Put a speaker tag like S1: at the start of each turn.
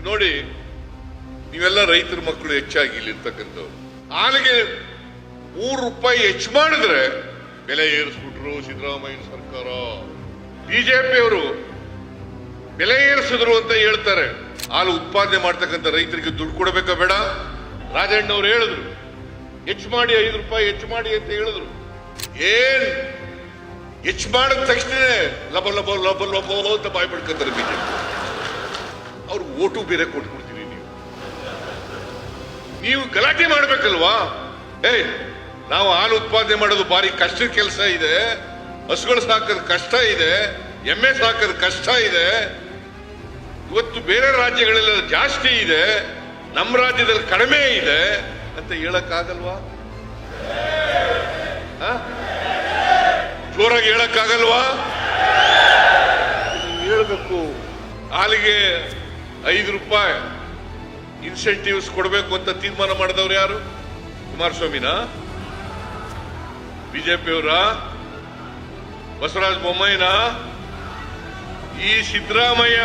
S1: ನೋಡಿ, ನೀವೆಲ್ಲ ರೈತರ ಮಕ್ಕಳು ಹೆಚ್ಚಾಗಿ ಇಲ್ಲಿರ್ತಕ್ಕಂಥವ್ರು. ಹಾಲಿಗೆ 3 ರೂಪಾಯಿ ಹೆಚ್ಚು ಮಾಡಿದ್ರೆ ಬೆಲೆ ಏರಿಸ್ಬಿಟ್ರು ಸಿದ್ದರಾಮಯ್ಯ ಸರ್ಕಾರ. ಬಿಜೆಪಿಯವರು ಬೆಲೆ ಏರಿಸಿದ್ರು ಅಂತ ಹೇಳ್ತಾರೆ. ಹಾಲು ಉತ್ಪಾದನೆ ಮಾಡ್ತಕ್ಕಂಥ ರೈತರಿಗೆ ದುಡ್ಡು ಕೊಡಬೇಕಾ ಬೇಡ? ರಾಜಣ್ಣವ್ರು ಹೇಳಿದ್ರು, ಹೆಚ್ಚು ಮಾಡಿ 5 ರೂಪಾಯಿ ಹೆಚ್ಚು ಮಾಡಿ ಅಂತ ಹೇಳಿದ್ರು. ಏನ್ ಹೆಚ್ಚು ಮಾಡಿದ ತಕ್ಷಣ ಲಬ ಲಬ ಲಬ ಲಬ ಅಂತ ಬಾಯ್ ಬಿಡ್ಕೊತಾರೆ ಬಿಜೆಪಿ. ಅವ್ರು ಓಟು ಬೇರೆ ಕೊಟ್ಬಿಡ್ತೀರಿ. ನೀವು ಗಲಾಟೆ ಮಾಡ್ಬೇಕಲ್ವಾ? ನಾವು ಹಾಲು ಉತ್ಪಾದನೆ ಮಾಡೋದು ಭಾರಿ ಕಷ್ಟದ ಕೆಲಸ ಇದೆ, ಹಸುಗಳು ಸಾಕೋದು ಕಷ್ಟ ಇದೆ, ಎಮ್ಮೆ ಸಾಕೋದು ಕಷ್ಟ ಇದೆ. ಇವತ್ತು ಬೇರೆ ರಾಜ್ಯಗಳೆಲ್ಲ ಜಾಸ್ತಿ ಇದೆ, ನಮ್ಮ ರಾಜ್ಯದಲ್ಲಿ ಕಡಿಮೆ ಇದೆ ಅಂತ ಹೇಳಕ್ಕಾಗಲ್ವಾ? ಜೋರಾಗಿ ಹೇಳಕ್ಕಾಗಲ್ವಾ? ಹೇಳ್ಬೇಕು. ಹಾಲಿಗೆ 5 ರೂಪಾಯಿ ಇನ್ಸೆಂಟಿವ್ಸ್ ಕೊಡಬೇಕು ಅಂತ ತೀರ್ಮಾನ ಮಾಡಿದವ್ರು ಯಾರು? ಕುಮಾರಸ್ವಾಮಿನ? ಬಿಜೆಪಿಯವರ? ಬಸವರಾಜ ಬೊಮ್ಮಾಯಿನ? ಈ ಸಿದ್ದರಾಮಯ್ಯ